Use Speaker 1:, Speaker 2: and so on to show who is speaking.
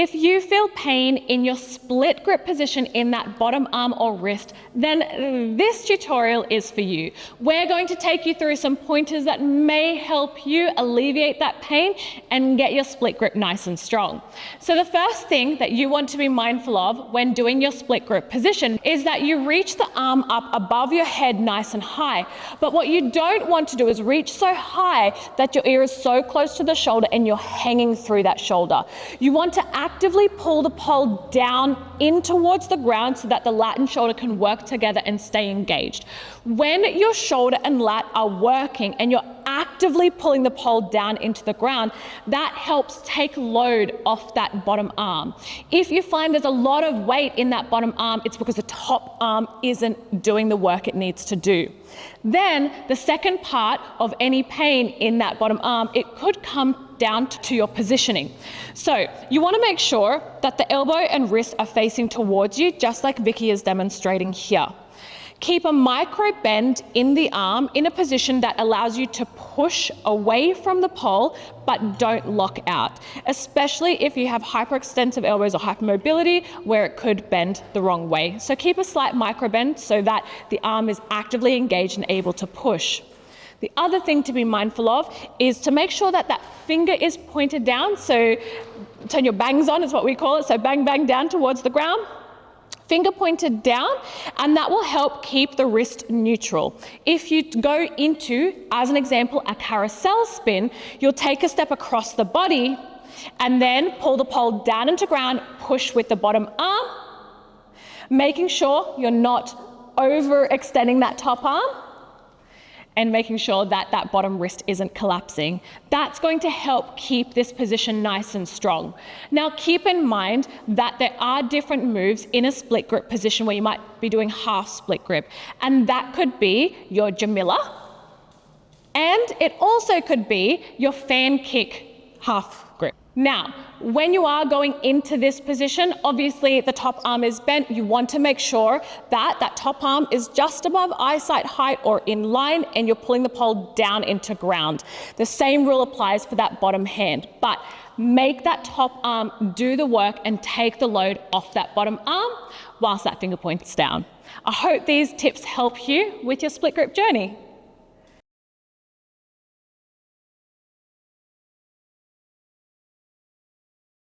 Speaker 1: If you feel pain in your split grip position in that bottom arm or wrist, then this tutorial is for you. We're going to take you through some pointers that may help you alleviate that pain and get your split grip nice and strong. So the first thing that you want to be mindful of when doing your split grip position is that you reach the arm up above your head nice and high. But what you don't want to do is reach so high that your ear is so close to the shoulder and you're hanging through that shoulder. You want to actively pull the pole down in towards the ground so that the lat and shoulder can work together and stay engaged. When your shoulder and lat are working and you're actively pulling the pole down into the ground, that helps take load off that bottom arm. If you find there's a lot of weight in that bottom arm, it's because the top arm isn't doing the work it needs to do. Then the second part of any pain in that bottom arm, it could come down to your positioning. So you want to make sure that the elbow and wrist are facing towards you, just like Vicky is demonstrating here. Keep a micro bend in the arm in a position that allows you to push away from the pole, but don't lock out, especially if you have hyperextensive elbows or hypermobility where it could bend the wrong way. So keep a slight micro bend so that the arm is actively engaged and able to push. The other thing to be mindful of is to make sure that that finger is pointed down. So turn your bangs on is what we call it. So bang, bang down towards the ground. Finger pointed down, and that will help keep the wrist neutral. If you go into, as an example, a carousel spin, you'll take a step across the body and then pull the pole down into ground, push with the bottom arm, making sure you're not overextending that top arm and making sure that that bottom wrist isn't collapsing. That's going to help keep this position nice and strong. Now keep in mind that there are different moves in a split grip position where you might be doing half split grip, and that could be your Jamila, and it also could be your fan kick half grip. Now, when you are going into this position, obviously the top arm is bent. You want to make sure that that top arm is just above eyesight height or in line, and you're pulling the pole down into ground. The same rule applies for that bottom hand, but make that top arm do the work and take the load off that bottom arm whilst that finger points down. I hope these tips help you with your split grip journey.